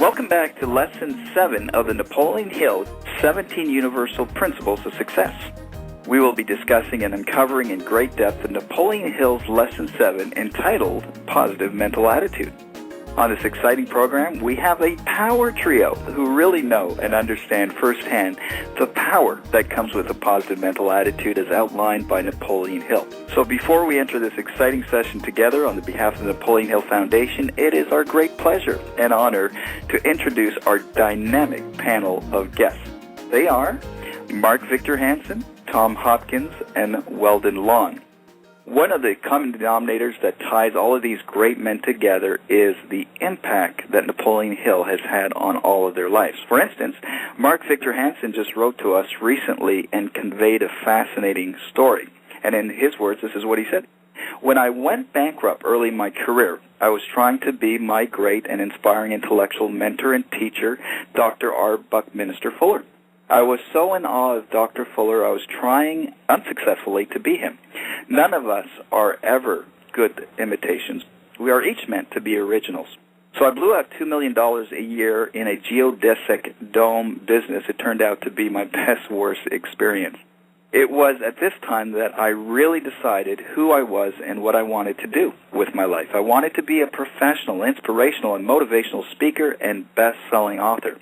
Welcome back to Lesson 7 of the Napoleon Hill 17 Universal Principles of Success. We will be discussing and uncovering in great depth Napoleon Hill's Lesson 7 entitled Positive Mental Attitude. On this exciting program, we have a power trio who really know and understand firsthand the power that comes with a positive mental attitude as outlined by Napoleon Hill. So before we enter this exciting session together on the behalf of the Napoleon Hill Foundation, it is our great pleasure and honor to introduce our dynamic panel of guests. They are Mark Victor Hansen, Tom Hopkins, and Weldon Long. One of the common denominators that ties all of these great men together is the impact that Napoleon Hill has had on all of their lives. For instance, Mark Victor Hansen just wrote to us recently and conveyed a fascinating story. And in his words, this is what he said. When I went bankrupt early in my career, I was trying to be my great and inspiring intellectual mentor and teacher, Dr. R. Buckminster Fuller. I was so in awe of Dr. Fuller, I was trying unsuccessfully to be him. None of us are ever good imitations. We are each meant to be originals. So I blew out $2 million a year in a geodesic dome business. It turned out to be my best, worst experience. It was at this time that I really decided who I was and what I wanted to do with my life. I wanted to be a professional, inspirational, and motivational speaker and best-selling author.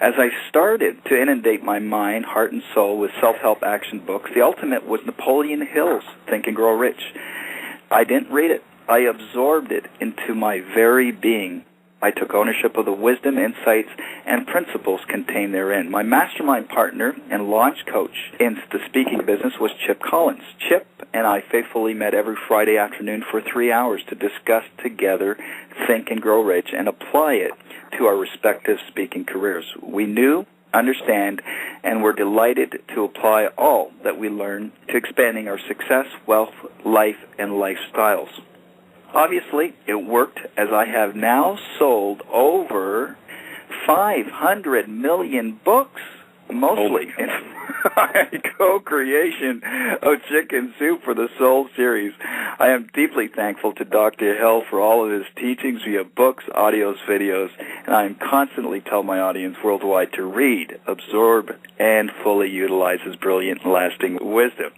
As I started to inundate my mind, heart, and soul with self-help action books, the ultimate was Napoleon Hill's Think and Grow Rich. I didn't read it. I absorbed it into my very being. I took ownership of the wisdom, insights, and principles contained therein. My mastermind partner and launch coach in the speaking business was Chip Collins. Chip and I faithfully met every Friday afternoon for 3 hours to discuss together Think and Grow Rich and apply it to our respective speaking careers. We knew, understand, and were delighted to apply all that we learned to expanding our success, wealth, life, and lifestyles. Obviously, it worked, as I have now sold over 500 million books, mostly in my co-creation of Chicken Soup for the Soul series. I am deeply thankful to Dr. Hill for all of his teachings via books, audios, videos, and I am constantly tell my audience worldwide to read, absorb, and fully utilize his brilliant and lasting wisdom.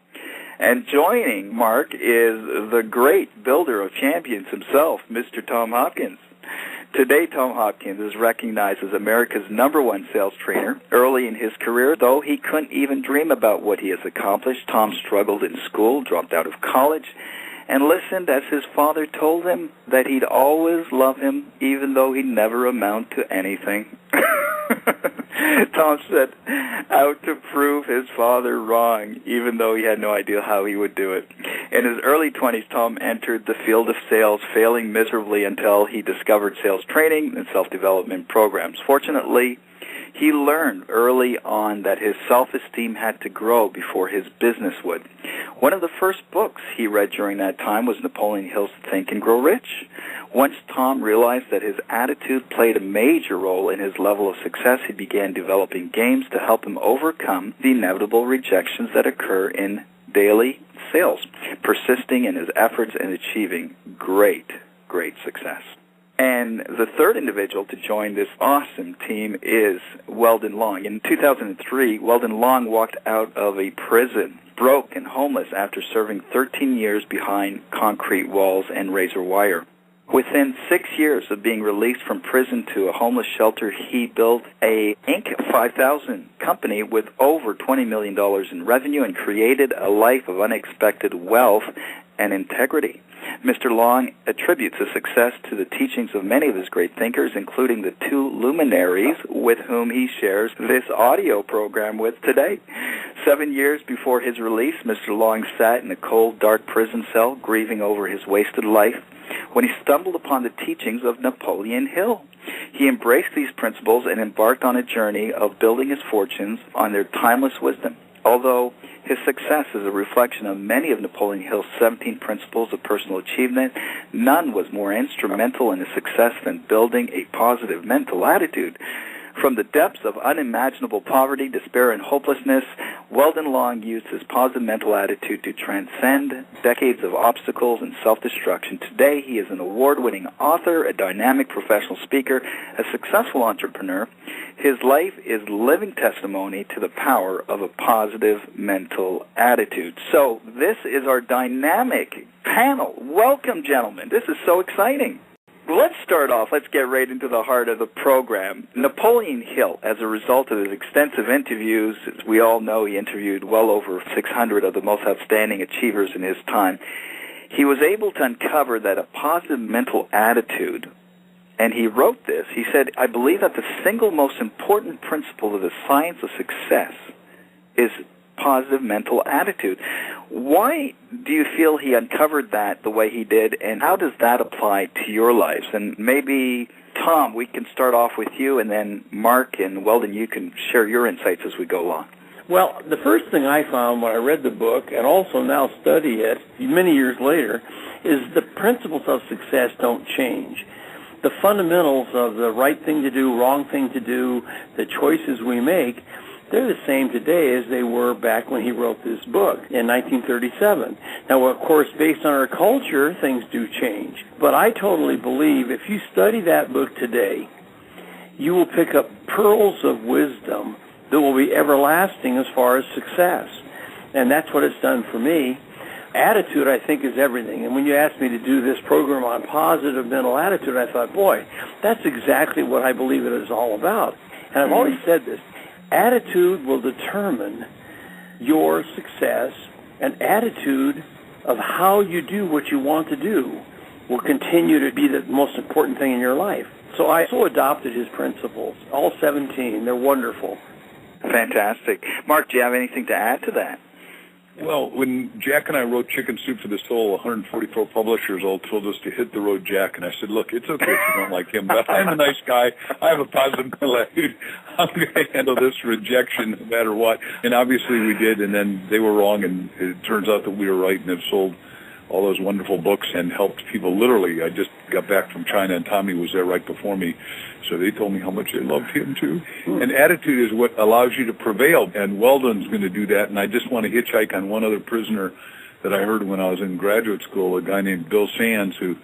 And joining Mark is the great builder of champions himself, Mr. Tom Hopkins. Today, Tom Hopkins is recognized as America's #1 sales trainer. Early in his career, though he couldn't even dream about what he has accomplished, Tom struggled in school, dropped out of college, and listened as his father told him that he'd always love him, even though he'd never amount to anything. Tom set out to prove his father wrong, even though he had no idea how he would do it. In his early 20s, Tom entered the field of sales, failing miserably until he discovered sales training and self-development programs. Fortunately, he learned early on that his self-esteem had to grow before his business would. One of the first books he read during that time was Napoleon Hill's Think and Grow Rich. Once Tom realized that his attitude played a major role in his level of success, he began developing games to help him overcome the inevitable rejections that occur in daily sales, persisting in his efforts and achieving great success. And the third individual to join this awesome team is Weldon Long. In 2003, Weldon Long walked out of a prison, broke and homeless after serving 13 years behind concrete walls and razor wire. Within 6 years of being released from prison to a homeless shelter, he built a Inc. 5000 company with over $20 million in revenue and created a life of unexpected wealth and integrity. Mr. Long attributes his success to the teachings of many of his great thinkers, including the 2 luminaries with whom he shares this audio program with today. 7 years before his release, Mr. Long sat in a cold, dark prison cell, grieving over his wasted life, when he stumbled upon the teachings of Napoleon Hill. He embraced these principles and embarked on a journey of building his fortunes on their timeless wisdom. Although his success is a reflection of many of Napoleon Hill's 17 principles of personal achievement, none was more instrumental in his success than building a positive mental attitude. From the depths of unimaginable poverty, despair, and hopelessness, Weldon Long used his positive mental attitude to transcend decades of obstacles and self-destruction. Today, he is an award-winning author, a dynamic professional speaker, a successful entrepreneur. His life is living testimony to the power of a positive mental attitude. So this is our dynamic panel. Welcome, gentlemen. This is so exciting. Let's start off. Let's get right into the heart of the program. Napoleon Hill, as a result of his extensive interviews, as we all know, he interviewed well over 600 of the most outstanding achievers in his time. He was able to uncover that a positive mental attitude, and he wrote this, he said, "I believe that the single most important principle of the science of success is positive mental attitude." Why do you feel he uncovered that the way he did, and how does that apply to your lives? And maybe, Tom, we can start off with you, and then Mark and Weldon, you can share your insights as we go along. Well, the first thing I found when I read the book, and also now study it many years later, is the principles of success don't change. The fundamentals of the right thing to do, wrong thing to do, the choices we make, they're the same today as they were back when he wrote this book in 1937. Now, of course, based on our culture, things do change. But I totally believe if you study that book today, you will pick up pearls of wisdom that will be everlasting as far as success. And that's what it's done for me. Attitude, I think, is everything. And when you asked me to do this program on positive mental attitude, I thought, boy, that's exactly what I believe it is all about. And I've always said this. Attitude will determine your success, and attitude of how you do what you want to do will continue to be the most important thing in your life. So I so adopted his principles, all 17. They're wonderful. Fantastic. Mark, do you have anything to add to that? Well, when Jack and I wrote Chicken Soup for the Soul, 144 publishers all told us to hit the road, Jack. And I said, look, it's okay if you don't like him, but I'm a nice guy. I have a positive mental attitude. I'm going to handle this rejection no matter what. And obviously we did, and then they were wrong, and it turns out that we were right and have sold all those wonderful books and helped people literally. I just got back from China, and Tommy was there right before me, so they told me how much they loved him, too. And attitude is what allows you to prevail, and Weldon's going to do that. And I just want to hitchhike on one other prisoner that I heard when I was in graduate school, a guy named Bill Sands, who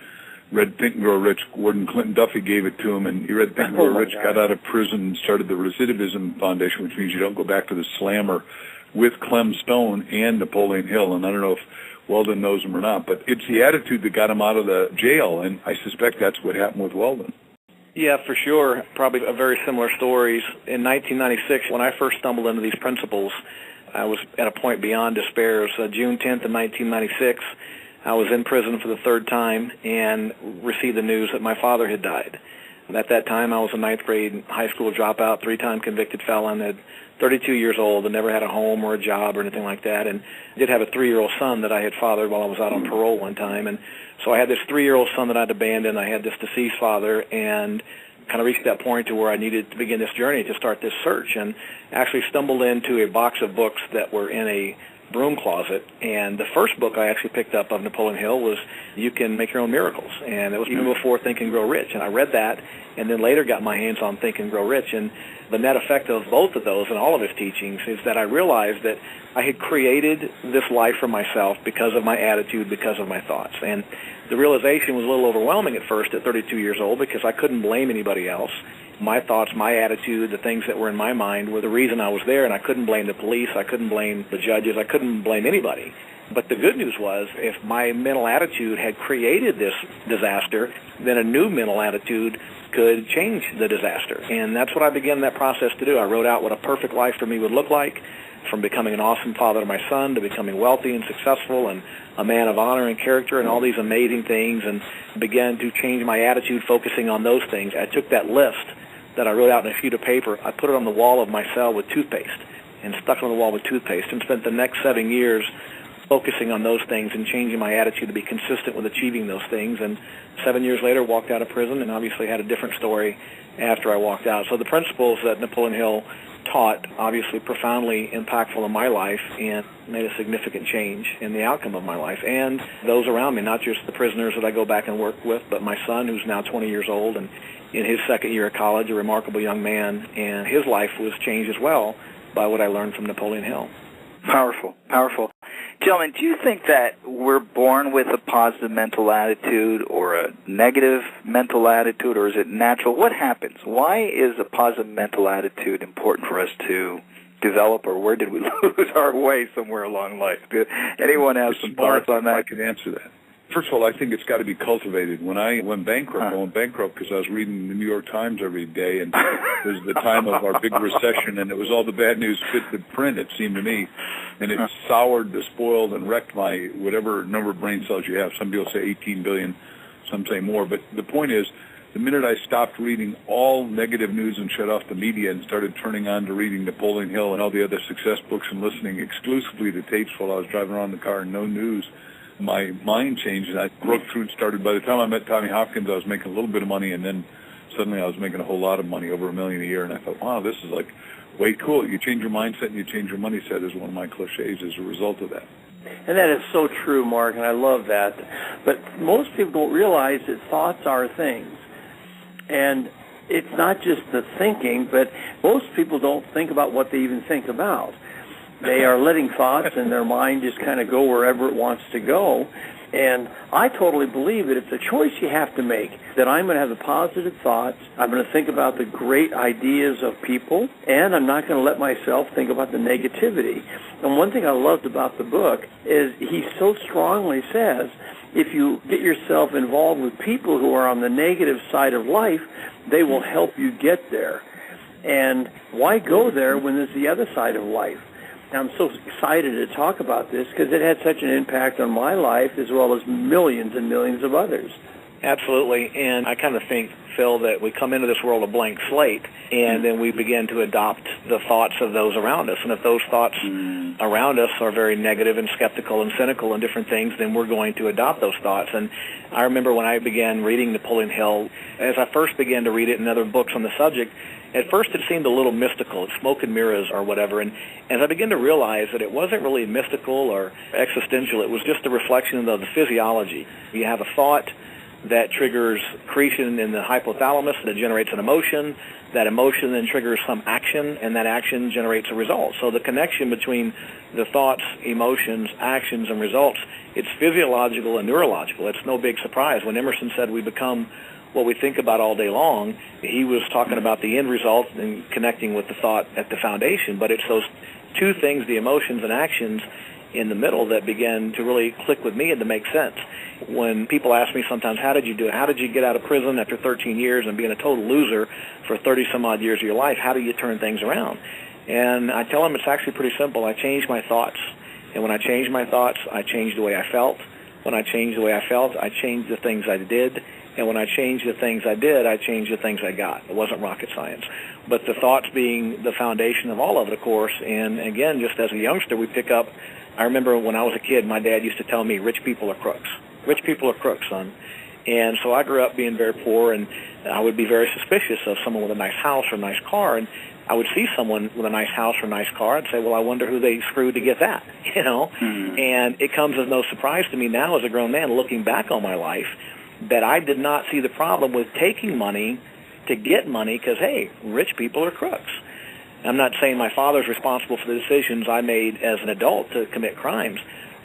read Think and Grow Rich. Gordon Clinton Duffy gave it to him, and he read Think and Grow Rich, got out of prison, and started the Recidivism Foundation, which means you don't go back to the slammer, with Clem Stone and Napoleon Hill. And I don't know if Weldon knows him or not, but it's the attitude that got him out of the jail, and I suspect that's what happened with Weldon. Yeah, for sure. Probably a very similar stories. In 1996, when I first stumbled into these principles, I was at a point beyond despair. It was June 10th of 1996. I was in prison for the third time and received the news that my father had died. At that time, I was a ninth grade high school dropout, three-time convicted felon, at 32 years old, and never had a home or a job or anything like that, and did have a 3-year-old son that I had fathered while I was out on parole one time. And so I had this 3-year-old son that I'd abandoned. I had this deceased father, and kind of reached that point to where I needed to begin this journey to start this search, and actually stumbled into a box of books that were in a broom closet. And the first book I actually picked up of Napoleon Hill was You Can Make Your Own Miracles, and it was even before Think and Grow Rich. And I read that, and then later got my hands on Think and Grow Rich. And the net effect of both of those and all of his teachings is that I realized that I had created this life for myself because of my attitude, because of my thoughts. And the realization was a little overwhelming at first at 32 years old, because I couldn't blame anybody else. My thoughts, my attitude, the things that were in my mind were the reason I was there, and I couldn't blame the police, I couldn't blame the judges, I couldn't blame anybody. But the good news was, if my mental attitude had created this disaster, then a new mental attitude could change the disaster. And that's what I began that process to do. I wrote out what a perfect life for me would look like, from becoming an awesome father to my son, to becoming wealthy and successful and a man of honor and character and all these amazing things, and began to change my attitude focusing on those things. I took that list that I wrote out in a sheet of paper, I put it on the wall of my cell with toothpaste, and stuck it on the wall with toothpaste, and spent the next 7 years focusing on those things and changing my attitude to be consistent with achieving those things. And 7 years later, walked out of prison, and obviously had a different story after I walked out. So the principles that Napoleon Hill taught, obviously profoundly impactful in my life and made a significant change in the outcome of my life and those around me, not just the prisoners that I go back and work with, but my son, who's now 20 years old and in his second year of college, a remarkable young man, and his life was changed as well by what I learned from Napoleon Hill. Powerful, powerful. Gentlemen, do you think that we're born with a positive mental attitude or a negative mental attitude, or is it natural? What happens? Why is a positive mental attitude important for us to develop, or where did we lose our way somewhere along life? Anyone have some thoughts on that? I can answer that. First of all, I think it's got to be cultivated. When I went bankrupt, I went bankrupt because I was reading the New York Times every day, and it was the time of our big recession, and it was all the bad news fit the print, it seemed to me. And it soured, spoiled, and wrecked my whatever number of brain cells you have. Some people say 18 billion, some say more. But the point is, the minute I stopped reading all negative news and shut off the media and started turning on to reading Napoleon Hill and all the other success books and listening exclusively to tapes while I was driving around in the car and no news, my mind changed, and I broke through and started. By the time I met Tommy Hopkins, I was making a little bit of money, and then suddenly I was making a whole lot of money, over $1 million a year, and I thought, wow, this is like way cool. You change your mindset and you change your money set is one of my cliches as a result of that. And that is so true, Mark, and I love that. But most people don't realize that thoughts are things. And it's not just the thinking, but most people don't think about what they even think about. They are letting thoughts in their mind just kind of go wherever it wants to go. And I totally believe that it's a choice you have to make, that I'm going to have the positive thoughts, I'm going to think about the great ideas of people, and I'm not going to let myself think about the negativity. And one thing I loved about the book is he so strongly says, if you get yourself involved with people who are on the negative side of life, they will help you get there. And why go there when there's the other side of life? I'm so excited to talk about this because it had such an impact on my life as well as millions and millions of others. Absolutely, and I kind of think, Phil, that we come into this world a blank slate, and then we begin to adopt the thoughts of those around us. And if those thoughts around us are very negative and skeptical and cynical and different things, then we're going to adopt those thoughts. And I remember when I began reading Napoleon Hill, as I first began to read it in other books on the subject, at first it seemed a little mystical, smoke and mirrors or whatever, and as I began to realize that it wasn't really mystical or existential, it was just a reflection of the physiology. You have a thought that triggers accretion in the hypothalamus that generates an emotion. That emotion then triggers some action, and that action generates a result. So the connection between the thoughts, emotions, actions, and results, it's physiological and neurological. It's no big surprise. When Emerson said we become what we think about all day long, he was talking about the end result and connecting with the thought at the foundation. But it's those two things, the emotions and actions, in the middle that began to really click with me and to make sense. When people ask me sometimes, how did you do it? How did you get out of prison after 13 years and being a total loser for 30-some-odd years of your life? How do you turn things around? And I tell them it's actually pretty simple. I changed my thoughts. And when I changed my thoughts, I changed the way I felt. When I changed the way I felt, I changed the things I did. And when I changed the things I did, I changed the things I got. It wasn't rocket science. But the thoughts being the foundation of all of it, of course. And again, just as a youngster, we pick up, I remember when I was a kid, my dad used to tell me, rich people are crooks. Rich people are crooks, son. And so I grew up being very poor, and I would be very suspicious of someone with a nice house or a nice car. And I would see someone with a nice house or a nice car and say, well, I wonder who they screwed to get that, you know? And it comes as no surprise to me now as a grown man looking back on my life that I did not see the problem with taking money to get money because, hey, rich people are crooks. I'm not saying my father's responsible for the decisions I made as an adult to commit crimes,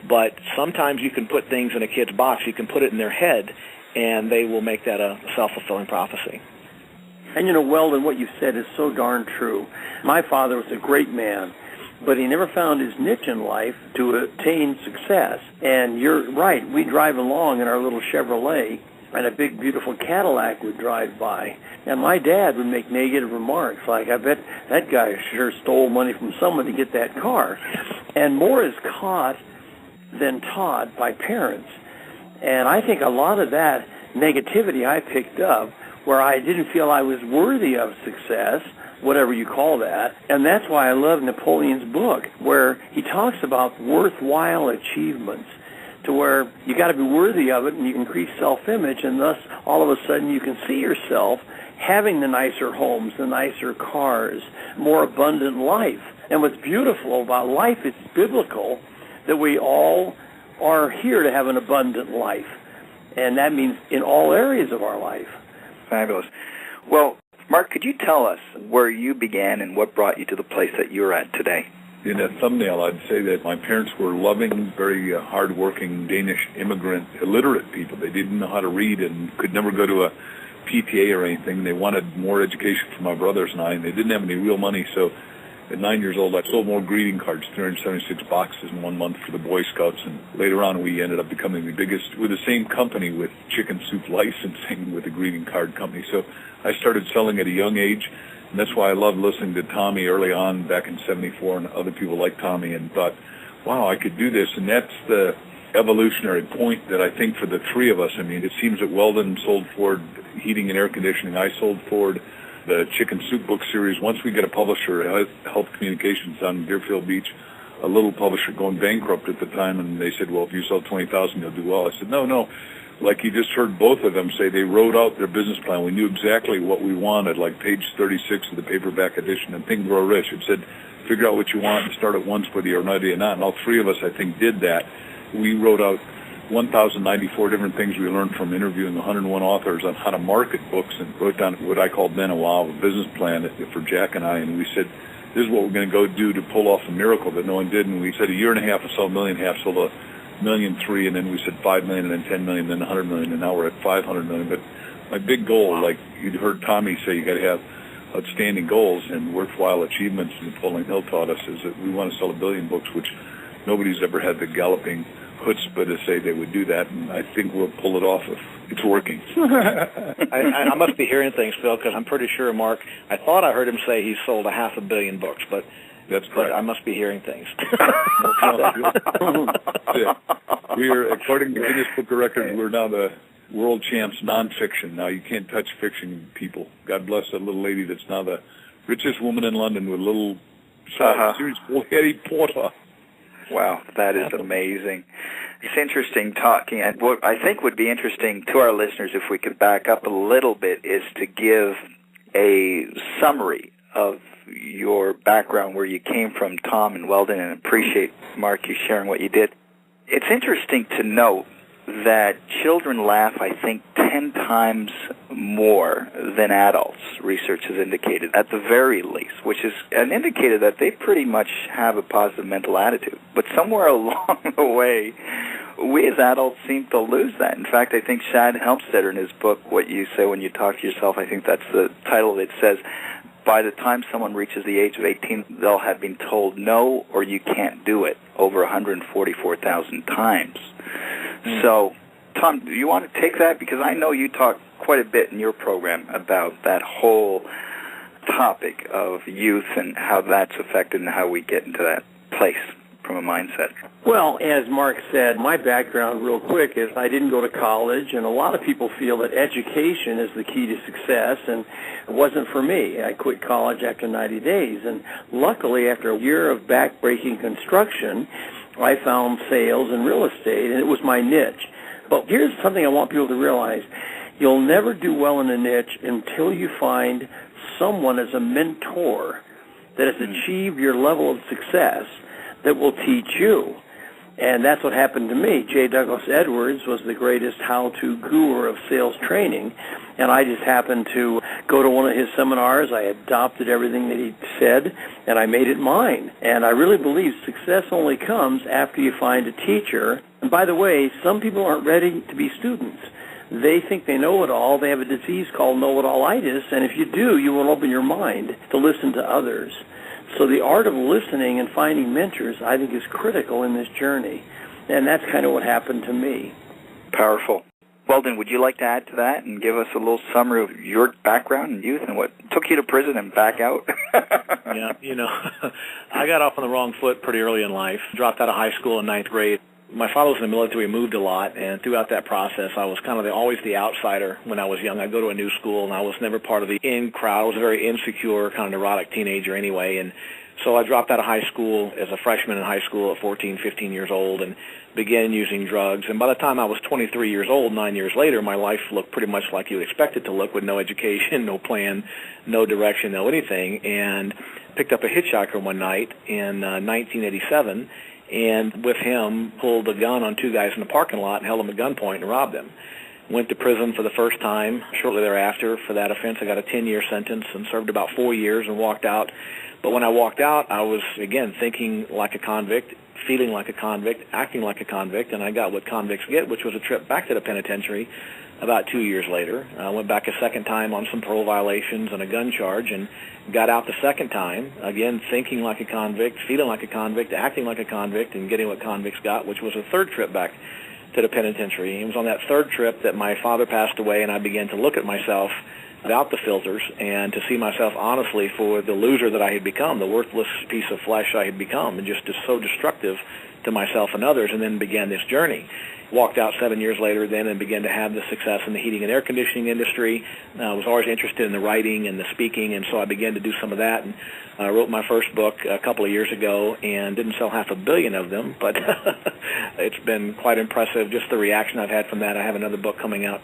but sometimes you can put things in a kid's box. You can put it in their head, and they will make that a self-fulfilling prophecy. And you know, Weldon, what you said is so darn true. My father was a great man, but he never found his niche in life to attain success. And you're right, we drive along in our little Chevrolet, and a big, beautiful Cadillac would drive by. And my dad would make negative remarks like, I bet that guy sure stole money from someone to get that car. And more is caught than taught by parents. And I think a lot of that negativity I picked up where I didn't feel I was worthy of success, whatever you call that. And that's why I love Napoleon's book, where he talks about worthwhile achievements. to where you got to be worthy of it, and you increase self-image, and thus all of a sudden you can see yourself having the nicer homes, the nicer cars, more abundant life. And what's beautiful about life, it's biblical that we all are here to have an abundant life. And that means in all areas of our life. Fabulous. Well, Mark, could you tell us where you began and what brought you to the place that you're at today? In that thumbnail, I'd say that my parents were loving, very hard-working Danish immigrant, illiterate people. They didn't know how to read and could never go to a PTA or anything. They wanted more education for my brothers and I, and they didn't have any real money. So at 9 years old, I sold more greeting cards, 376 boxes in 1 month for the Boy Scouts. And later on, we ended up becoming the biggest, with the same company with chicken soup licensing with a greeting card company. So I started selling at a young age. And that's why I loved listening to Tommy early on back in 74 and other people like Tommy, and thought, wow, I could do this. And that's the evolutionary point that I think for the three of us. I mean, it seems that Weldon sold Ford heating and air conditioning. I sold Ford the Chicken Soup book series. Once we get a publisher, Health Communications down in Deerfield Beach, a little publisher going bankrupt at the time, and they said, well, if you sell 20,000, you'll do well. I said, no. Like you just heard both of them say, they wrote out their business plan. We knew exactly what we wanted, like page 36 of the paperback edition and Think Grow Rich. It said, figure out what you want and start at once, whether you're ready or not. And all three of us, I think, did that. We wrote out 1,094 different things we learned from interviewing 101 authors on how to market books, and wrote down what I called then a business plan for Jack and I. And we said, this is what we're going to go do to pull off a miracle that no one did. And we said a year and a half, we sold $1.5 million, sold $1.3 million, and then we said $5 million, and then $10 million, then $100 million, and now we're at $500 million. But my big goal, like you'd heard Tommy say, you got to have outstanding goals and worthwhile achievements. Napoleon Hill taught us is that we want to sell 1 billion books, which nobody's ever had the galloping chutzpah to say they would do that, and I think we'll pull it off if it's working. I must be hearing things, Phil, because I'm pretty sure, Mark, I thought I heard him say he sold 500 million books, but that's correct. But I must be hearing things. We're, according to Guinness Book of Records, we're now the world champs nonfiction. Now you can't touch fiction, people. God bless that little lady that's now the richest woman in London with a little series for Harry Potter. Wow, that is amazing. It's interesting talking, and what I think would be interesting to our listeners, if we could back up a little bit, is to give a summary of your background, where you came from, Tom and Weldon, and appreciate, Mark, you sharing what you did. It's interesting to note that children laugh, I think, 10 times more than adults, research has indicated, at the very least, which is an indicator that they pretty much have a positive mental attitude. But somewhere along the way, we as adults seem to lose that. In fact, I think Shad Helmstetter in his book, What You Say When You Talk to Yourself, I think that's the title, it says, by the time someone reaches the age of 18, they'll have been told no or you can't do it over 144,000 times. So, Tom, do you want to take that? Because I know you talk quite a bit in your program about that whole topic of youth and how that's affected and how we get into that place from a mindset. Well, as Mark said, my background real quick is I didn't go to college, and a lot of people feel that education is the key to success, and it wasn't for me. I quit college after 90 days, and luckily after a year of back-breaking construction, I found sales and real estate, and it was my niche. But here's something I want people to realize. You'll never do well in a niche until you find someone as a mentor that has achieved your level of success that will teach you. And that's what happened to me. J. Douglas Edwards was the greatest how-to guru of sales training, and I just happened to go to one of his seminars. I adopted everything that he said, and I made it mine. And I really believe success only comes after you find a teacher. And by the way, some people aren't ready to be students. They think they know it all. They have a disease called know-it-all-itis, and if you do, you will open your mind to listen to others. So the art of listening and finding mentors, I think, is critical in this journey. And that's kind of what happened to me. Powerful. Weldon, would you like to add to that and give us a little summary of your background in youth and what took you to prison and back out? Yeah, I got off on the wrong foot pretty early in life. Dropped out of high school in 9th grade. My father was in the military, moved a lot, and throughout that process, I was kind of always the outsider when I was young. I'd go to a new school, and I was never part of the in crowd. I was a very insecure, kind of neurotic teenager anyway, and so I dropped out of high school as a freshman in high school at 14, 15 years old and began using drugs. And by the time I was 23 years old, 9 years later, my life looked pretty much like you would expect it to look, with no education, no plan, no direction, no anything, and picked up a hitchhiker one night in 1987, and with him pulled a gun on two guys in the parking lot and held them at gunpoint and robbed them. Went to prison for the first time. Shortly thereafter, for that offense, I got a 10-year sentence and served about 4 years and walked out. But when I walked out, I was, again, thinking like a convict, feeling like a convict, acting like a convict, and I got what convicts get, which was a trip back to the penitentiary about 2 years later. I went back a second time on some parole violations and a gun charge and got out the second time, again, thinking like a convict, feeling like a convict, acting like a convict, and getting what convicts got, which was a third trip back to the penitentiary. It was on that third trip that my father passed away, and I began to look at myself without the filters and to see myself honestly for the loser that I had become, the worthless piece of flesh I had become, and just so destructive to myself and others, and then began this journey. Walked out 7 years later then and began to have the success in the heating and air conditioning industry. I was always interested in the writing and the speaking, and so I began to do some of that. And I wrote my first book a couple of years ago and didn't sell 500 million of them, but it's been quite impressive, just the reaction I've had from that. I have another book coming out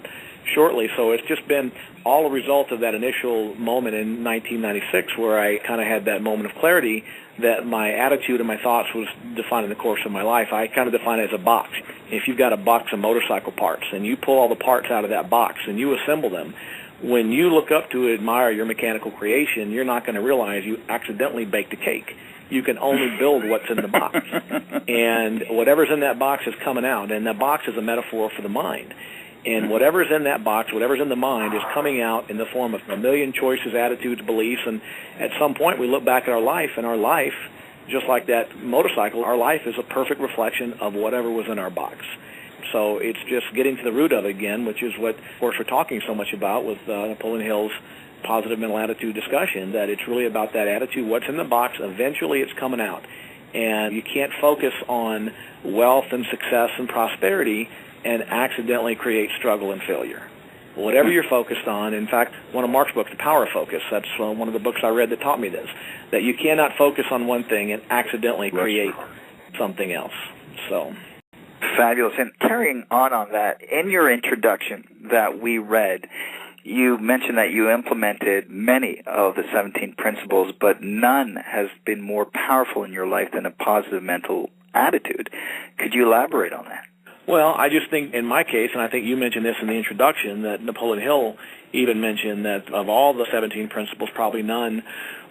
shortly, so it's just been all a result of that initial moment in 1996 where I kind of had that moment of clarity that my attitude and my thoughts was defining the course of my life. I kind of define it as a box. If you've got a box of motorcycle parts and you pull all the parts out of that box and you assemble them, when you look up to admire your mechanical creation, you're not going to realize you accidentally baked a cake. You can only build what's in the box. And whatever's in that box is coming out, and that box is a metaphor for the mind. And whatever's in that box, whatever's in the mind, is coming out in the form of a million choices, attitudes, beliefs, and at some point we look back at our life, and our life, just like that motorcycle, our life is a perfect reflection of whatever was in our box. So it's just getting to the root of it again, which is what, of course, we're talking so much about with Napoleon Hill's positive mental attitude discussion, that it's really about that attitude. What's in the box, eventually it's coming out. And you can't focus on wealth and success and prosperity and accidentally create struggle and failure. Whatever you're focused on, in fact, one of Mark's books, The Power of Focus, that's one of the books I read that taught me this, that you cannot focus on one thing and accidentally create something else. So, fabulous. And carrying on that, in your introduction that we read, you mentioned that you implemented many of the 17 principles, but none has been more powerful in your life than a positive mental attitude. Could you elaborate on that? Well, I just think in my case, and I think you mentioned this in the introduction, that Napoleon Hill even mentioned that of all the 17 principles, probably none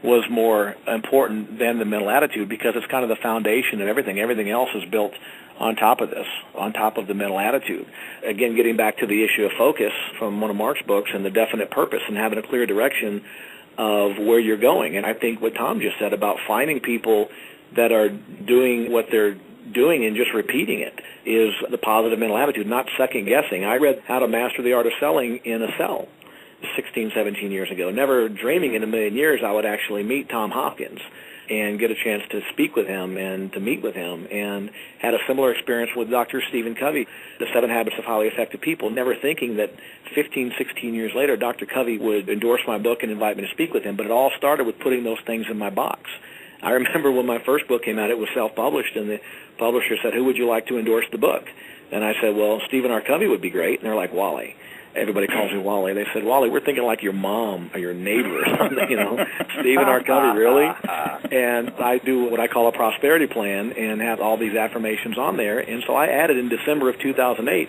was more important than the mental attitude, because it's kind of the foundation of everything. Everything else is built on top of this, on top of the mental attitude. Again, getting back to the issue of focus from one of Mark's books and the definite purpose and having a clear direction of where you're going. And I think what Tom just said about finding people that are doing what they're doing and just repeating it is the positive mental attitude, not second guessing. I read How to Master the Art of Selling in a cell 16, 17 years ago, never dreaming in a million years I would actually meet Tom Hopkins and get a chance to speak with him and to meet with him, and had a similar experience with Dr. Stephen Covey, The 7 Habits of Highly Effective People, never thinking that 15, 16 years later Dr. Covey would endorse my book and invite me to speak with him, but it all started with putting those things in my box. I remember when my first book came out, it was self-published, and the publisher said, "Who would you like to endorse the book?" And I said, "Well, Stephen R. Covey would be great." And they're like, "Wally." Everybody calls me Wally. They said, "Wally, we're thinking like your mom or your neighbor or something, you know." Stephen R. Covey, really? And I do what I call a prosperity plan and have all these affirmations on there. And so I added in December of 2008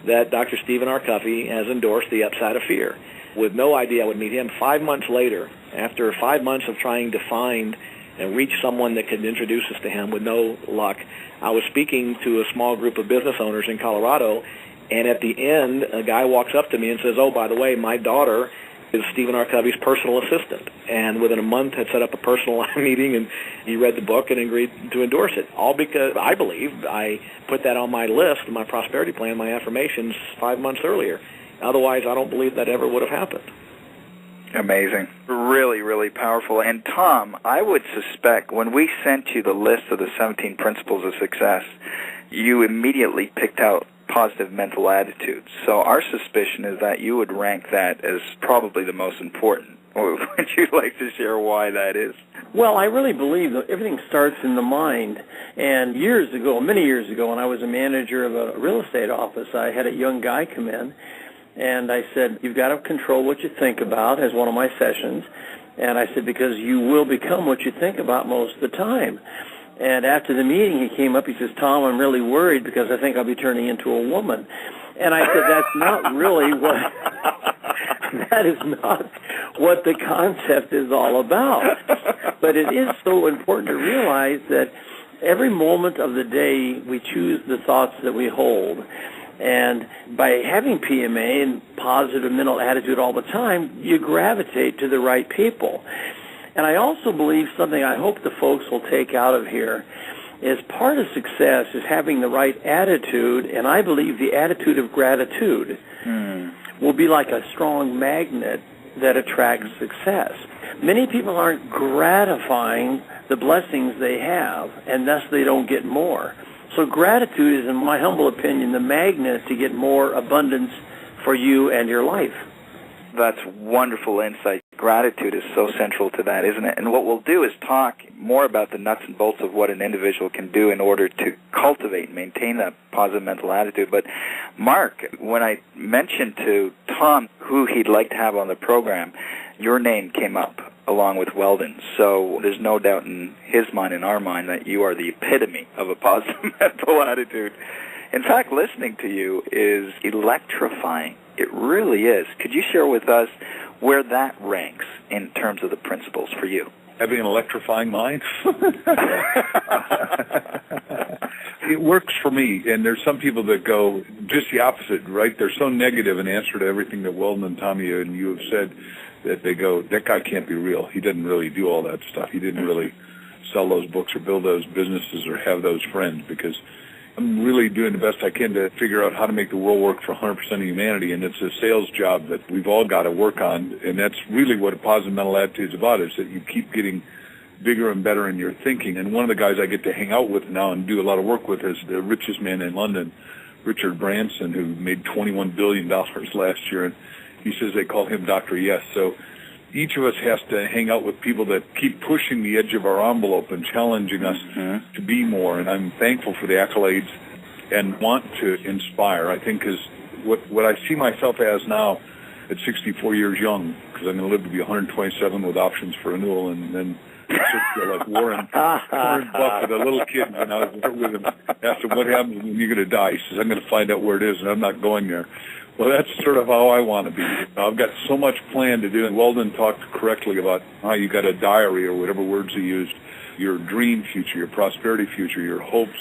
that Dr. Stephen R. Covey has endorsed The Upside of Fear. With no idea I would meet him. 5 months later, after 5 months of trying to find and reach someone that could introduce us to him with no luck, I was speaking to a small group of business owners in Colorado, and at the end, a guy walks up to me and says, "Oh, by the way, my daughter is Stephen R. Covey's personal assistant." And within a month had set up a personal meeting, and he read the book and agreed to endorse it, all because I believe I put that on my list, my prosperity plan, my affirmations 5 months earlier. Otherwise, I don't believe that ever would have happened. Amazing. Really, really powerful. And Tom, I would suspect when we sent you the list of the 17 principles of success, you immediately picked out positive mental attitudes. So our suspicion is that you would rank that as probably the most important. Would you like to share why that is? Well, I really believe that everything starts in the mind. And years ago, many years ago, when I was a manager of a real estate office, I had a young guy come in, and I said, you've got to control what you think about, as one of my sessions. And I said, because you will become what you think about most of the time. And after the meeting, he came up, he says, Tom, I'm really worried because I think I'll be turning into a woman. And I said, that's not really what, that is not what the concept is all about. But it is so important to realize that every moment of the day, we choose the thoughts that we hold. And by having PMA and positive mental attitude all the time, you gravitate to the right people. And I also believe something I hope the folks will take out of here is part of success is having the right attitude, and I believe the attitude of gratitude will be like a strong magnet that attracts success. Many people aren't gratifying the blessings they have, and thus they don't get more. So gratitude is, in my humble opinion, the magnet to get more abundance for you and your life. That's wonderful insight. Gratitude is so central to that, isn't it? And what we'll do is talk more about the nuts and bolts of what an individual can do in order to cultivate and maintain that positive mental attitude. But Mark, when I mentioned to Tom who he'd like to have on the program, your name came up along with Weldon. So there's no doubt in his mind and our mind that you are the epitome of a positive mental attitude. In fact, listening to you is electrifying. It really is. Could you share with us where that ranks in terms of the principles for you? Having an electrifying mind? It works for me, and there's some people that go just the opposite, right? They're so negative in answer to everything that Weldon and Tommy and you have said that they go, that guy can't be real. He didn't really do all that stuff. He didn't really sell those books or build those businesses or have those friends, because I'm really doing the best I can to figure out how to make the world work for 100% of humanity, and it's a sales job that we've all got to work on, and that's really what a positive mental attitude is about, is that you keep getting bigger and better in your thinking. And one of the guys I get to hang out with now and do a lot of work with is the richest man in London, Richard Branson, who made $21 billion last year, and he says they call him Dr. Yes. So each of us has to hang out with people that keep pushing the edge of our envelope and challenging us to be more. And I'm thankful for the accolades and want to inspire. I think is what I see myself as now at 64 years young, because I'm going to live to be 127 with options for renewal, and then like Warren Buffett, a little kid, when I was with him, asked him, what happens when you're going to die? He says, I'm going to find out where it is, and I'm not going there. Well, that's sort of how I want to be. I've got so much planned to do, and Weldon talked correctly about how you got a diary, or whatever words he used, your dream future, your prosperity future, your hopes,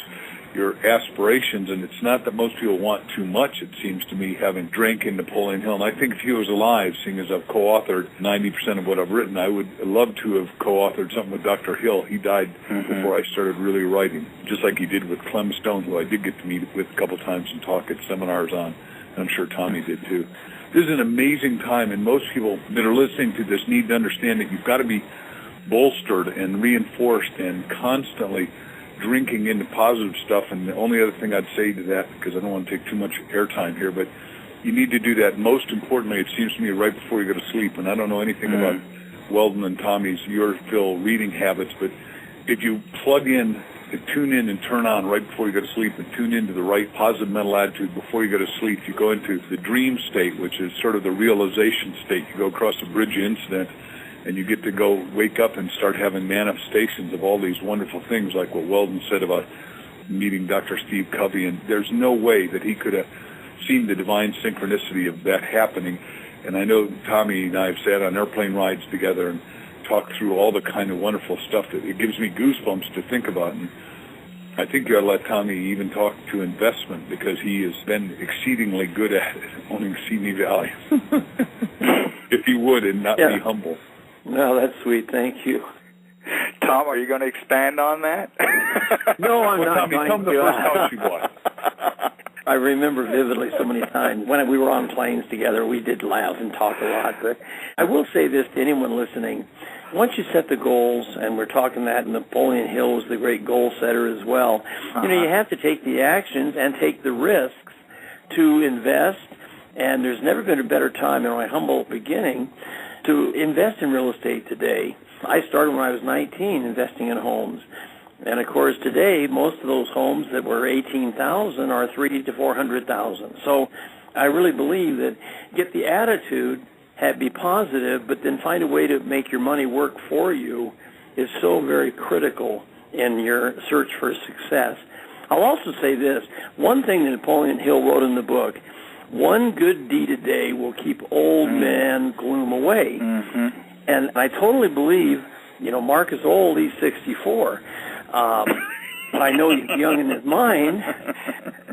your aspirations, and it's not that most people want too much, it seems to me, having drank in Napoleon Hill. And I think if he was alive, seeing as I've co-authored 90% of what I've written, I would love to have co-authored something with Dr. Hill. He died before I started really writing, just like he did with Clem Stone, who I did get to meet with a couple times and talk at seminars on. I'm sure Tommy did too. This is an amazing time, and most people that are listening to this need to understand that you've got to be bolstered and reinforced and constantly drinking into positive stuff. And the only other thing I'd say to that, because I don't want to take too much airtime here, but you need to do that most importantly, it seems to me, right before you go to sleep. And I don't know anything about Weldon and Tommy's Phil reading habits, but if you plug in, tune in and turn on right before you go to sleep, and tune into the right positive mental attitude before you go to sleep, you go into the dream state, which is sort of the realization state. You go across a bridge incident, and you get to go wake up and start having manifestations of all these wonderful things, like what Weldon said about meeting Dr. Steve Covey. And there's no way that he could have seen the divine synchronicity of that happening. And I know Tommy and I have sat on airplane rides together and talked through all the kind of wonderful stuff that it gives me goosebumps to think about. And I think you ought to let Tommy even talk to investment, because he has been exceedingly good at it, owning Simi Valley. If he would, and not be humble. No, that's sweet. Thank you. Tom, are you going to expand on that? No, I'm not Tommy, going tell me the to. first house you bought. I remember vividly so many times when we were on planes together, we did laugh and talk a lot. But I will say this to anyone listening. once you set the goals, and we're talking that Napoleon Hill was the great goal setter as well, you have to take the actions and take the risks to invest, and there's never been a better time in my humble beginning to invest in real estate today. I started when I was 19 investing in homes. And of course today, most of those homes that were $18,000 are $300,000 to $400,000. So I really believe that get the attitude, be positive, but then find a way to make your money work for you is so very critical in your search for success. I'll also say this, one thing that Napoleon Hill wrote in the book, one good deed a day will keep old man gloom away. And I totally believe, Mark is old, he's 64. But I know he's young in his mind.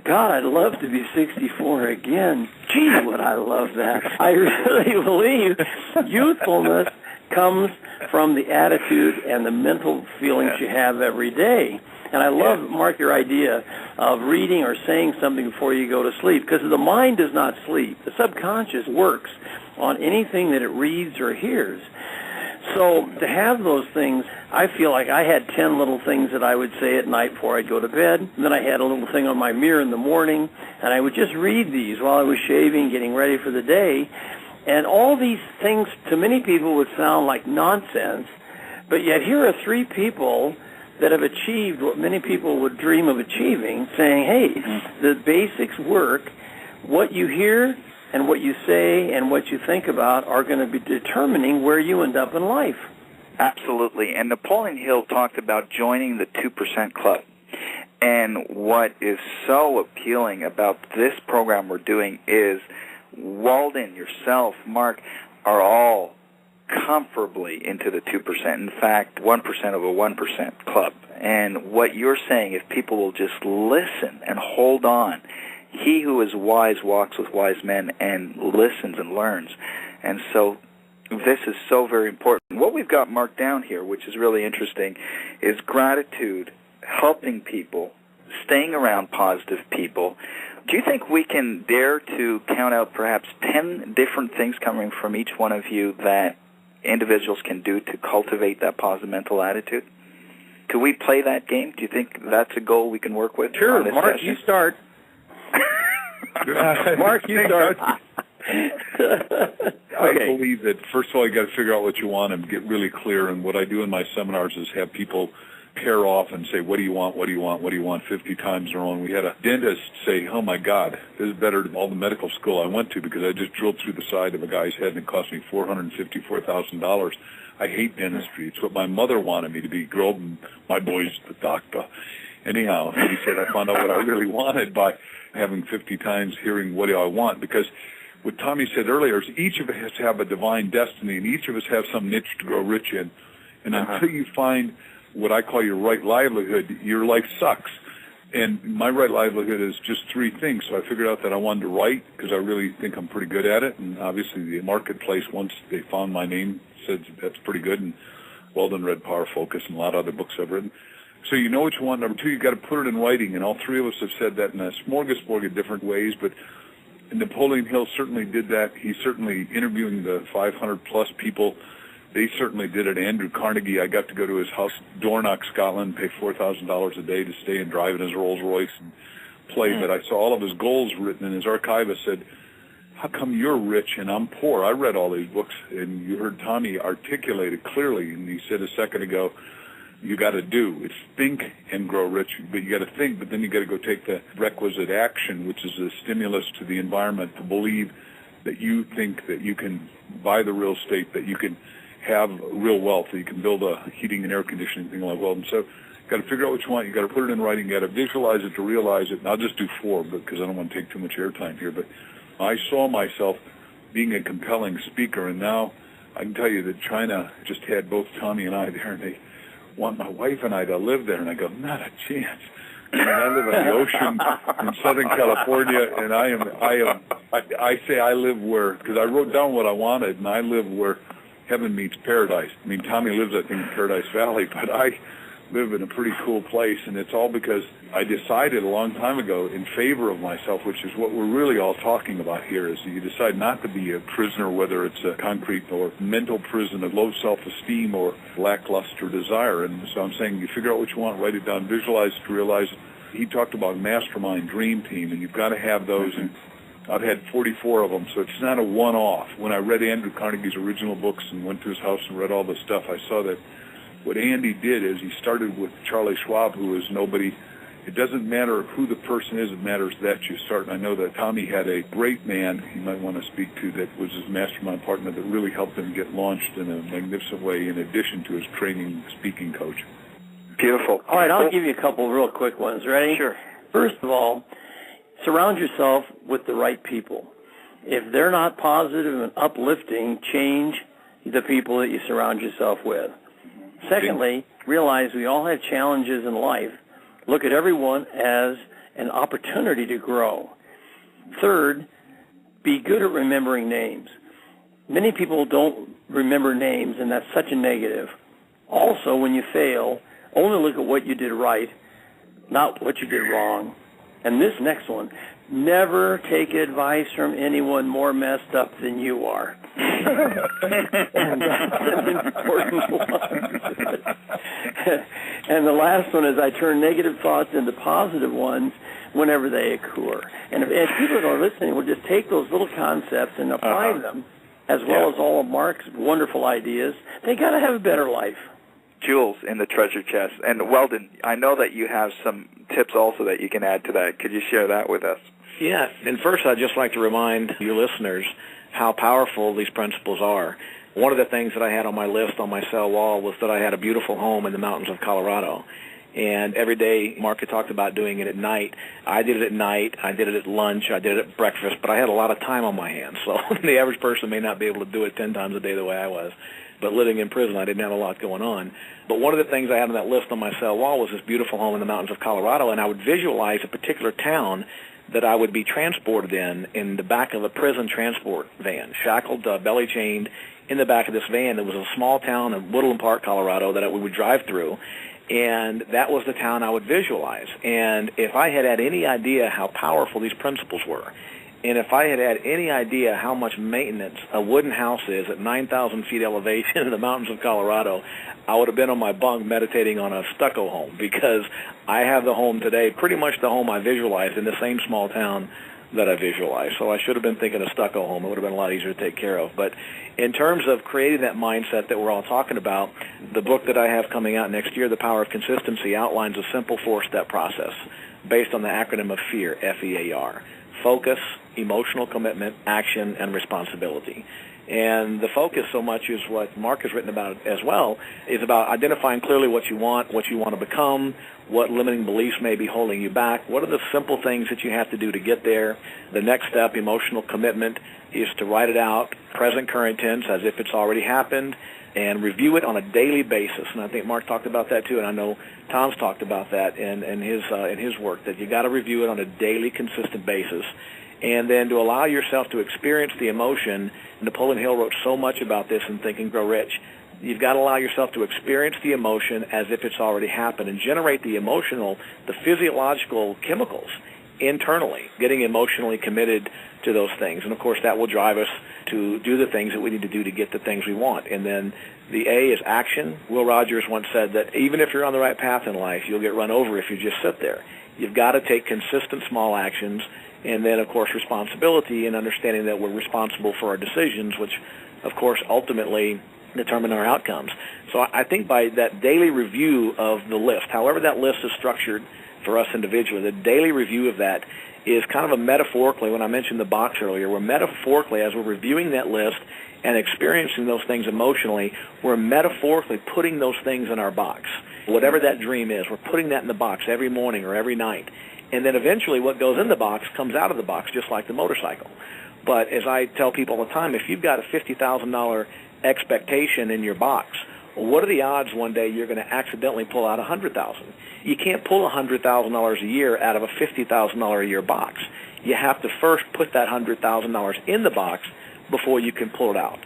God, I'd love to be 64 again. Gee, would I love that. I really believe youthfulness comes from the attitude and the mental feelings you have every day. And I love, Mark, your idea of reading or saying something before you go to sleep, because the mind does not sleep. The subconscious works on anything that it reads or hears. So to have those things, I feel like I had 10 little things that I would say at night before I'd go to bed. And then I had a little thing on my mirror in the morning, and I would just read these while I was shaving, getting ready for the day. And all these things to many people would sound like nonsense, but yet here are three people that have achieved what many people would dream of achieving, saying, hey, the basics work. What you hear and what you say and what you think about are going to be determining where you end up in life. Absolutely. And Napoleon Hill talked about joining the 2% Club. And what is so appealing about this program we're doing is Weldon, yourself, Mark, are all comfortably into the 2%. In fact, 1% of a 1% club. And what you're saying, if people will just listen and hold on, he who is wise walks with wise men and listens and learns. And so this is so very important. What we've got marked down here, which is really interesting, is gratitude, helping people, staying around positive people. Do you think we can dare to count out perhaps 10 different things coming from each one of you that individuals can do to cultivate that positive mental attitude? Could we play that game? Do you think that's a goal we can work with? Sure, Mark, session? you start. Mark, you start. I believe that, first of all, you got to figure out what you want and get really clear. And what I do in my seminars is have people pair off and say, what do you want, what do you want, what do you want, 50 times in a row. And we had a dentist say, oh, my God, this is better than all the medical school I went to because I just drilled through the side of a guy's head and it cost me $454,000. I hate dentistry. It's what my mother wanted me to be. Girl, my boy's the doctor. Anyhow, he said I found out what I really wanted by having 50 times hearing what do I want, because what Tommy said earlier is each of us have a divine destiny, and each of us have some niche to grow rich in. And until you find what I call your right livelihood, your life sucks. And my right livelihood is just three things. So I figured out that I wanted to write because I really think I'm pretty good at it. And obviously the marketplace, once they found my name, said that's pretty good. And Weldon read Power Focus and a lot of other books I've written. So you know what you want. Number two, you've got to put it in writing. And all three of us have said that in a smorgasbord of different ways. But Napoleon Hill certainly did that. He's certainly interviewing the 500-plus people. They certainly did it. Andrew Carnegie, I got to go to his house, Dornoch, Scotland, pay $4,000 a day to stay and drive in his Rolls-Royce and play. But I saw all of his goals written, and his archivist said, how come you're rich and I'm poor? I read all these books, and you heard Tommy articulate it clearly, and he said a second ago, you got to do. It's think and grow rich, but you got to think, but then you got to go take the requisite action, which is a stimulus to the environment to believe that you think that you can buy the real estate, that you can have real wealth, that you can build a heating and air conditioning thing like Weldon. So you got to figure out what you want. You got to put it in writing. You got to visualize it to realize it. And I'll just do four because I don't want to take too much airtime here. But I saw myself being a compelling speaker, and now I can tell you that China just had both Tommy and I there, and they want my wife and I to live there. And I go, not a chance. I mean, I live on the ocean in Southern California, and I say I live where, because I wrote down what I wanted, and I live where heaven meets paradise. I mean, Tommy lives, I think, in Paradise Valley, but I live in a pretty cool place, and it's all because I decided a long time ago in favor of myself, which is what we're really all talking about here, is you decide not to be a prisoner, whether it's a concrete or mental prison of low self-esteem or lackluster desire. And so I'm saying you figure out what you want, write it down, visualize it, realize it. He talked about mastermind, dream team, and you've got to have those. And I've had 44 of them, so it's not a one-off. When I read Andrew Carnegie's original books and went to his house and read all the stuff, I saw that what Andy did is he started with Charlie Schwab, who is nobody. It doesn't matter who the person is, it matters that you start. And I know that Tommy had a great man he might want to speak to that was his mastermind partner that really helped him get launched in a magnificent way in addition to his training speaking coach. Beautiful. All right, I'll give you a couple of real quick ones. Ready? Sure. First of all, surround yourself with the right people. If they're not positive and uplifting, change the people that you surround yourself with. Secondly, realize we all have challenges in life. Look at everyone as an opportunity to grow. Third, be good at remembering names. Many people don't remember names, and that's such a negative. Also, when you fail, only look at what you did right, not what you did wrong. And this next one, never take advice from anyone more messed up than you are. And that's an important one. And the last one is I turn negative thoughts into positive ones whenever they occur. And if people that are listening will just take those little concepts and apply them, as well as all of Mark's wonderful ideas, they got to have a better life. Jewels in the treasure chest. And Weldon, I know that you have some tips also that you can add to that. Could you share that with us? Yeah, and first I'd just like to remind your listeners how powerful these principles are. One of the things that I had on my list on my cell wall was that I had a beautiful home in the mountains of Colorado. And every day, Mark had talked about doing it at night. I did it at night, I did it at lunch, I did it at breakfast, but I had a lot of time on my hands. So the average person may not be able to do it 10 times a day the way I was. But living in prison, I didn't have a lot going on. But one of the things I had on that list on my cell wall was this beautiful home in the mountains of Colorado, and I would visualize a particular town that I would be transported in the back of a prison transport van, shackled, belly chained, in the back of this van. It was a small town in Woodland Park, Colorado, that we would drive through, and that was the town I would visualize. And if I had had any idea how powerful these principles were, and if I had had any idea how much maintenance a wooden house is at 9,000 feet elevation in the mountains of Colorado, I would have been on my bunk meditating on a stucco home, because I have the home today, pretty much the home I visualized in the same small town that I visualized. So I should have been thinking a stucco home. It would have been a lot easier to take care of. But in terms of creating that mindset that we're all talking about, the book that I have coming out next year, The Power of Consistency, outlines a simple 4-step process based on the acronym of FEAR, F-E-A-R. Focus, emotional commitment, action, and responsibility. And the focus so much is what Mark has written about as well, is about identifying clearly what you want to become, what limiting beliefs may be holding you back, what are the simple things that you have to do to get there. The next step, emotional commitment, is to write it out, present current tense, as if it's already happened, and review it on a daily basis. And I think Mark talked about that too, and I know Tom's talked about that in his work, that you got to review it on a daily, consistent basis. And then to allow yourself to experience the emotion. Napoleon Hill wrote so much about this in Think and Grow Rich. You've got to allow yourself to experience the emotion as if it's already happened and generate the emotional, the physiological chemicals internally, getting emotionally committed to those things. And, of course, that will drive us to do the things that we need to do to get the things we want. And then the A is action. Will Rogers once said that even if you're on the right path in life, you'll get run over if you just sit there. You've got to take consistent small actions. And then, of course, responsibility and understanding that we're responsible for our decisions, which, of course, ultimately determine our outcomes. So I think by that daily review of the list, however that list is structured for us individually, the daily review of that is kind of a metaphorically, when I mentioned the box earlier, we're metaphorically, as we're reviewing that list and experiencing those things emotionally, we're metaphorically putting those things in our box. Whatever that dream is, we're putting that in the box every morning or every night. And then eventually what goes in the box comes out of the box, just like the motorcycle. But as I tell people all the time, if you've got a $50,000 expectation in your box, what are the odds one day you're going to accidentally pull out $100,000? You can't pull $100,000 a year out of a $50,000 a year box. You have to first put that $100,000 in the box before you can pull it out.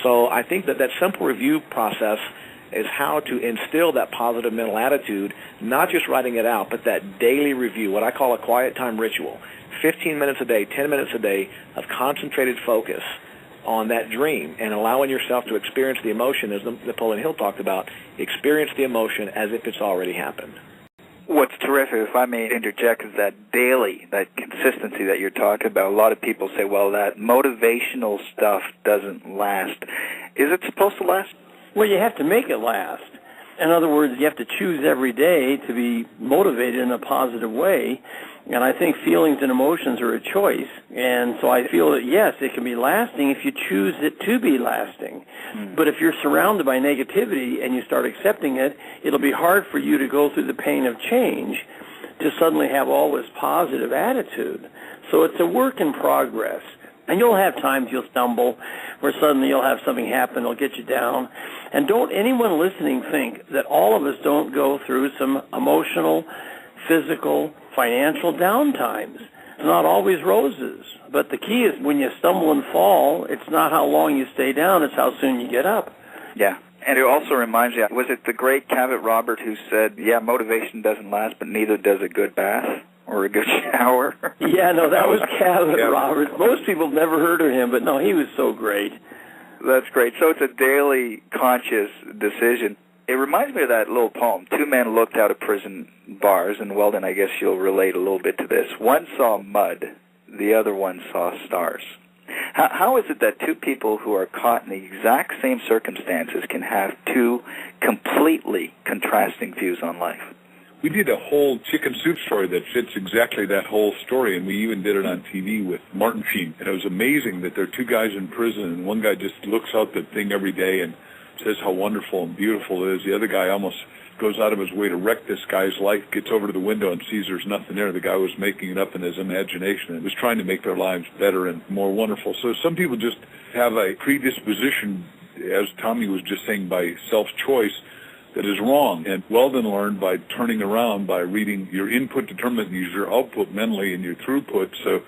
So I think that simple review process is how to instill that positive mental attitude, not just writing it out, but that daily review, what I call a quiet time ritual. 15 minutes a day, 10 minutes a day of concentrated focus on that dream and allowing yourself to experience the emotion, as Napoleon Hill talked about, experience the emotion as if it's already happened. What's terrific, if I may interject, is that daily, that consistency that you're talking about. A lot of people say, well, that motivational stuff doesn't last. Is it supposed to last? Well, you have to make it last. In other words, you have to choose every day to be motivated in a positive way. And I think feelings and emotions are a choice. And so I feel that, yes, it can be lasting if you choose it to be lasting. But if you're surrounded by negativity and you start accepting it, it'll be hard for you to go through the pain of change to suddenly have all this positive attitude. So it's a work in progress. And you'll have times you'll stumble, where suddenly you'll have something happen that'll get you down. And don't anyone listening think that all of us don't go through some emotional, physical, financial downtimes. It's not always roses. But the key is when you stumble and fall, it's not how long you stay down, it's how soon you get up. Yeah. And it also reminds me, was it the great Cavett Robert who said, yeah, motivation doesn't last, but neither does a good bath or a good shower? Yeah, no, that was Cavett Robert. Most people have never heard of him, but no, he was so great. That's great. So it's a daily conscious decision. It reminds me of that little poem, Two Men Looked Out of Prison Bars, and Weldon, I guess you'll relate a little bit to this. One saw mud, the other one saw stars. How is it that two people who are caught in the exact same circumstances can have two completely contrasting views on life? We did a whole chicken soup story that fits exactly that whole story, and we even did it on TV with Martin Sheen. And it was amazing that there are two guys in prison, and one guy just looks out the thing every day and says how wonderful and beautiful it is. The other guy almost goes out of his way to wreck this guy's life, gets over to the window and sees there's nothing there. The guy was making it up in his imagination and was trying to make their lives better and more wonderful. So some people just have a predisposition, as Tommy was just saying, by self-choice, that is wrong. And Weldon learned by turning around, by reading your input determines your output mentally and your throughput. So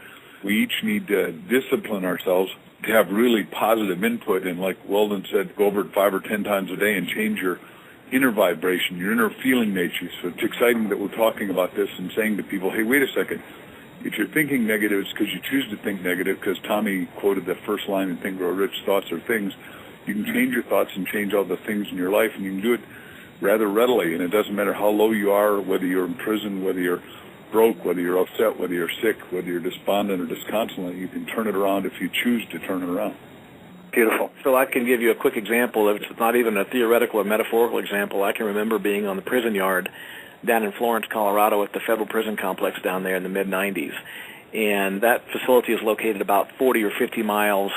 we each need to discipline ourselves to have really positive input. And like Weldon said, go over it 5 or 10 times a day and change your inner vibration, your inner feeling nature. So it's exciting that we're talking about this and saying to people, hey, wait a second. If you're thinking negative, it's because you choose to think negative, because Tommy quoted the first line in Think Grow Rich, thoughts are things. You can change your thoughts and change all the things in your life, and you can do it rather readily. And it doesn't matter how low you are, whether you're in prison, whether you're broke, whether you're upset, whether you're sick, whether you're despondent or disconsolate, you can turn it around if you choose to turn it around. Beautiful. So I can give you a quick example. It's not even a theoretical or metaphorical example. I can remember being on the prison yard down in Florence, Colorado at the federal prison complex down there in the mid-'90s. And that facility is located about 40 or 50 miles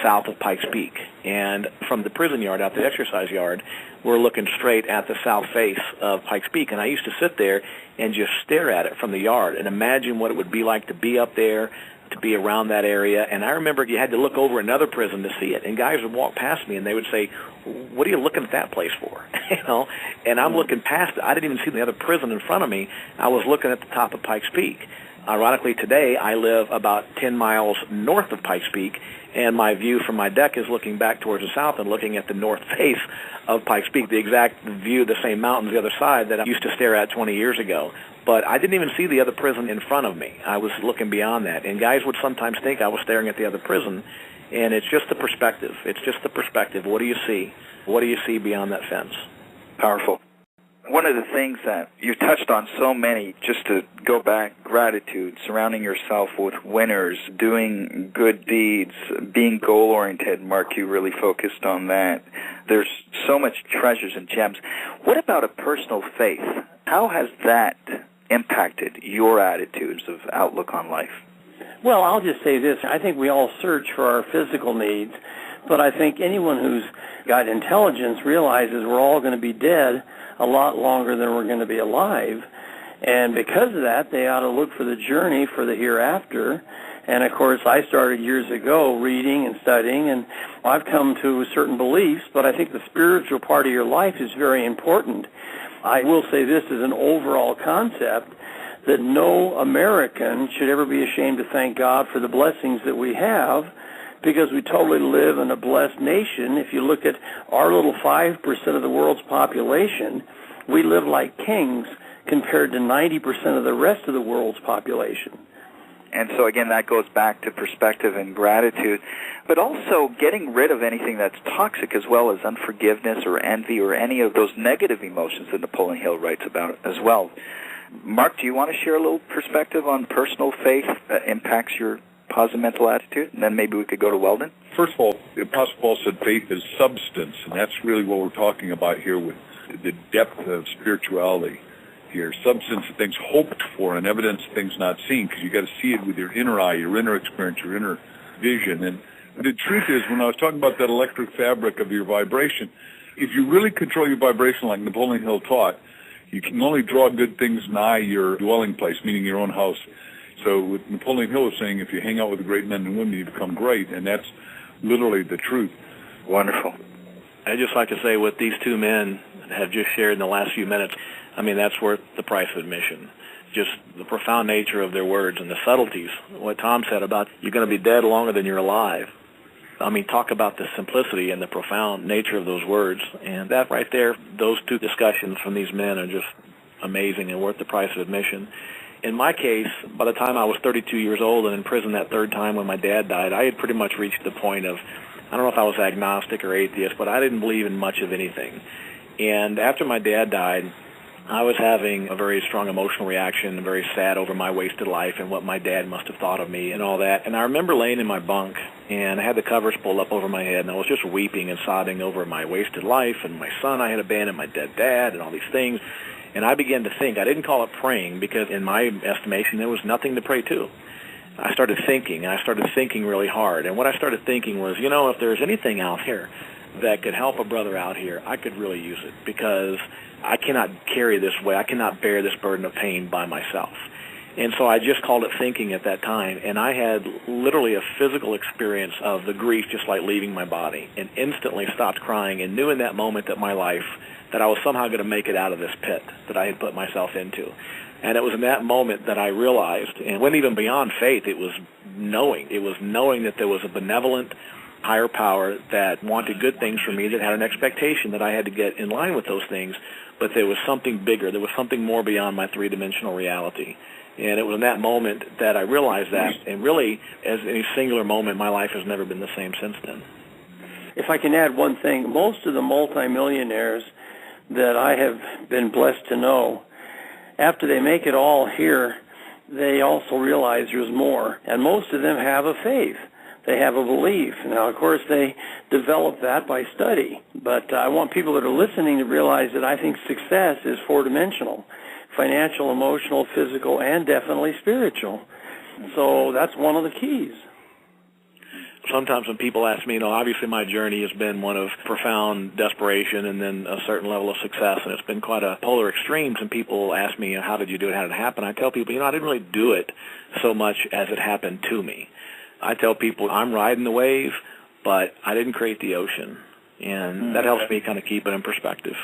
south of Pikes Peak. And from the prison yard out the exercise yard, we're looking straight at the south face of Pikes Peak. And I used to sit there and just stare at it from the yard and imagine what it would be like to be up there, to be around that area. And I remember you had to look over another prison to see it. And guys would walk past me and they would say, what are you looking at that place for? You know, and I'm looking past it. I didn't even see the other prison in front of me. I was looking at the top of Pikes Peak. Ironically, today I live about 10 miles north of Pikes Peak, and my view from my deck is looking back towards the south and looking at the north face of Pikes Peak, the exact view of the same mountains the other side that I used to stare at 20 years ago. But I didn't even see the other prison in front of me. I was looking beyond that. And guys would sometimes think I was staring at the other prison, and it's just the perspective. It's just the perspective. What do you see? What do you see beyond that fence? Powerful. One of the things that you touched on so many, just to go back, gratitude, surrounding yourself with winners, doing good deeds, being goal-oriented. Mark, you really focused on that. There's so much treasures and gems. What about a personal faith? How has that impacted your attitudes of outlook on life? Well, I'll just say this. I think we all search for our physical needs, but I think anyone who's got intelligence realizes we're all going to be dead a lot longer than we're going to be alive. And because of that, they ought to look for the journey for the hereafter. And, of course, I started years ago reading and studying, and I've come to certain beliefs, but I think the spiritual part of your life is very important. I will say this as an overall concept, that no American should ever be ashamed to thank God for the blessings that we have, because we totally live in a blessed nation. If you look at our little 5% of the world's population, we live like kings compared to 90% of the rest of the world's population. And so, again, that goes back to perspective and gratitude, but also getting rid of anything that's toxic, as well as unforgiveness or envy or any of those negative emotions that Napoleon Hill writes about as well. Mark, do you want to share a little perspective on personal faith that impacts your positive mental attitude? And then maybe we could go to Weldon. First of all, the Apostle Paul said faith is substance, and that's really what we're talking about here with the depth of spirituality. Here, substance of things hoped for and evidence of things not seen, because you got to see it with your inner eye, your inner experience, your inner vision. And the truth is, when I was talking about that electric fabric of your vibration, if you really control your vibration like Napoleon Hill taught, you can only draw good things nigh your dwelling place, meaning your own house. So what Napoleon Hill was saying, if you hang out with the great men and women, you become great, and that's literally the truth. Wonderful. I'd just like to say what these two men have just shared in the last few minutes, I mean, that's worth the price of admission. Just the profound nature of their words and the subtleties. What Tom said about you're going to be dead longer than you're alive. I mean, talk about the simplicity and the profound nature of those words. And that right there, those two discussions from these men are just amazing and worth the price of admission. In my case, by the time I was 32 years old and in prison that third time when my dad died, I had pretty much reached the point of, I don't know if I was agnostic or atheist, but I didn't believe in much of anything. And after my dad died, I was having a very strong emotional reaction, very sad over my wasted life and what my dad must have thought of me and all that. And I remember laying in my bunk, and I had the covers pulled up over my head, and I was just weeping and sobbing over my wasted life and my son I had abandoned, my dead dad, and all these things. And I began to think. I didn't call it praying because, in my estimation, there was nothing to pray to. I started thinking really hard. And what I started thinking was, you know, if there's anything out here that could help a brother out here, I could really use it, because I cannot carry this weight. I cannot bear this burden of pain by myself. And so I just called it thinking at that time, and I had literally a physical experience of the grief just like leaving my body, and instantly stopped crying and knew in that moment that my life, that I was somehow going to make it out of this pit that I had put myself into. And it was in that moment that I realized, and it went even beyond faith, it was knowing. It was knowing that there was a benevolent higher power that wanted good things for me, that had an expectation that I had to get in line with those things, but there was something bigger. There was something more beyond my three-dimensional reality. And it was in that moment that I realized that, and really, as a singular moment, my life has never been the same since then. If I can add one thing, most of the multimillionaires that I have been blessed to know, after they make it all here, they also realize there's more. And most of them have a faith. They have a belief. Now, of course, they develop that by study. But I want people that are listening to realize that I think success is four-dimensional: financial, emotional, physical, and definitely spiritual. So that's one of the keys. Sometimes when people ask me, you know, obviously my journey has been one of profound desperation and then a certain level of success, and it's been quite a polar extremes, and people ask me, how did you do it, how did it happen? I tell people, you know, I didn't really do it so much as it happened to me. I tell people I'm riding the wave, but I didn't create the ocean, and that helps me kind of keep it in perspective.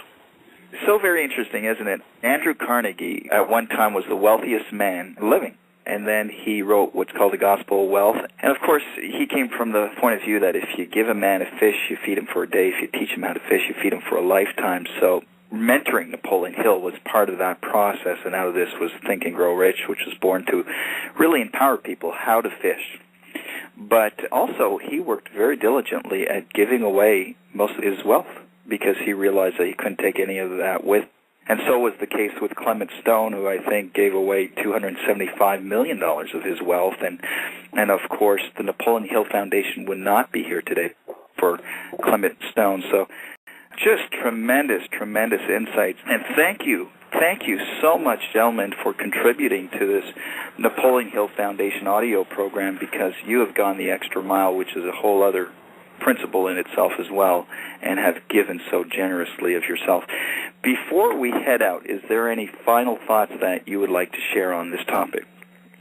So very interesting, isn't it? Andrew Carnegie at one time was the wealthiest man living, and then he wrote what's called the Gospel of Wealth. And of course, he came from the point of view that if you give a man a fish, you feed him for a day. If you teach him how to fish, you feed him for a lifetime. So mentoring Napoleon Hill was part of that process, and out of this was Think and Grow Rich, which was born to really empower people how to fish. But also, he worked very diligently at giving away most of his wealth, because he realized that he couldn't take any of that with. And so was the case with Clement Stone, who I think gave away $275 million of his wealth. And of course, the Napoleon Hill Foundation would not be here today for Clement Stone. So just tremendous, tremendous insights. And thank you so much, gentlemen, for contributing to this Napoleon Hill Foundation audio program, because you have gone the extra mile, which is a whole other principle in itself as well, and have given so generously of yourself. Before we head out, is there any final thoughts that you would like to share on this topic?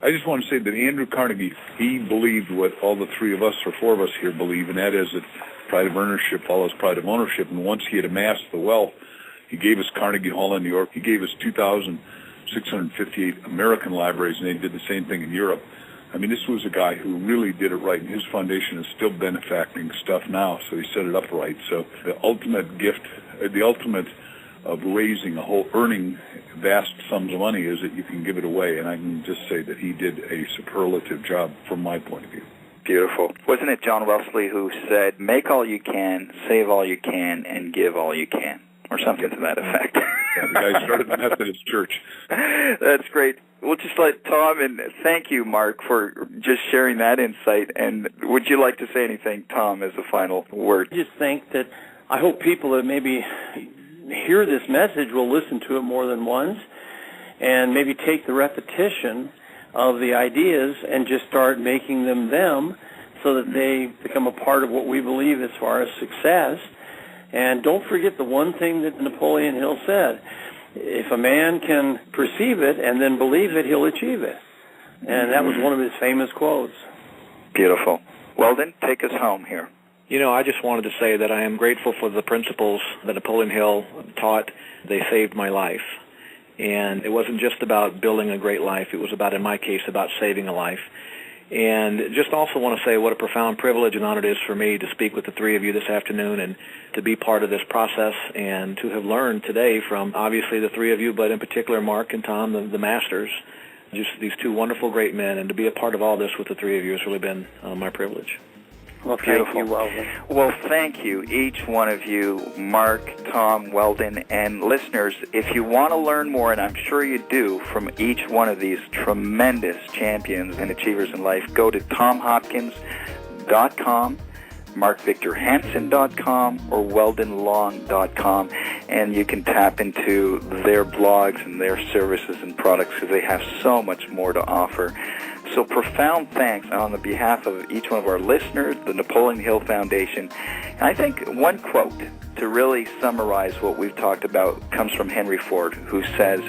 I just want to say that Andrew Carnegie, he believed what all the three of us, or four of us here, believe, and that is that pride of ownership follows pride of ownership. And once he had amassed the wealth, he gave us Carnegie Hall in New York. He gave us 2,658 American libraries, and they did the same thing in Europe. I mean, this was a guy who really did it right, and his foundation is still benefacting stuff now, so he set it up right. So the ultimate gift, the ultimate of earning vast sums of money is that you can give it away, and I can just say that he did a superlative job from my point of view. Beautiful. Wasn't it John Wesley who said, make all you can, save all you can, and give all you can, or something to that effect? Yeah, the guy started the Methodist Church. That's great. We'll just let Tom, and thank you, Mark, for just sharing that insight. And would you like to say anything, Tom, as a final word? I just think that I hope people that maybe hear this message will listen to it more than once and maybe take the repetition of the ideas and just start making them so that they become a part of what we believe as far as success. And don't forget the one thing that Napoleon Hill said: if a man can perceive it and then believe it, he'll achieve it. And that was one of his famous quotes. Beautiful. Weldon, take us home here. You know, I just wanted to say that I am grateful for the principles that Napoleon Hill taught. They saved my life. And it wasn't just about building a great life. It was about, in my case, about saving a life. And just also want to say what a profound privilege and honor it is for me to speak with the three of you this afternoon and to be part of this process and to have learned today from obviously the three of you, but in particular Mark and Tom, the masters, just these two wonderful great men, and to be a part of all this with the three of you has really been my privilege. Well, thank you, Weldon. Well, thank you, each one of you, Mark, Tom, Weldon, and listeners. If you want to learn more, and I'm sure you do, from each one of these tremendous champions and achievers in life, go to tomhopkins.com, markvictorhansen.com, or weldonlong.com, and you can tap into their blogs and their services and products because they have so much more to offer. So profound thanks on the behalf of each one of our listeners, the Napoleon Hill Foundation. And I think one quote to really summarize what we've talked about comes from Henry Ford, who says,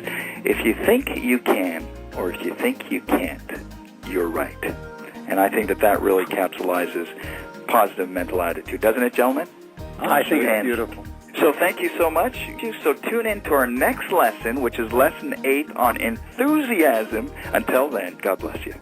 if you think you can, or if you think you can't, you're right. And I think that really capsulizes positive mental attitude. Doesn't it, gentlemen? I think it's beautiful. So thank you so much. So tune in to our next lesson, which is Lesson 8 on enthusiasm. Until then, God bless you.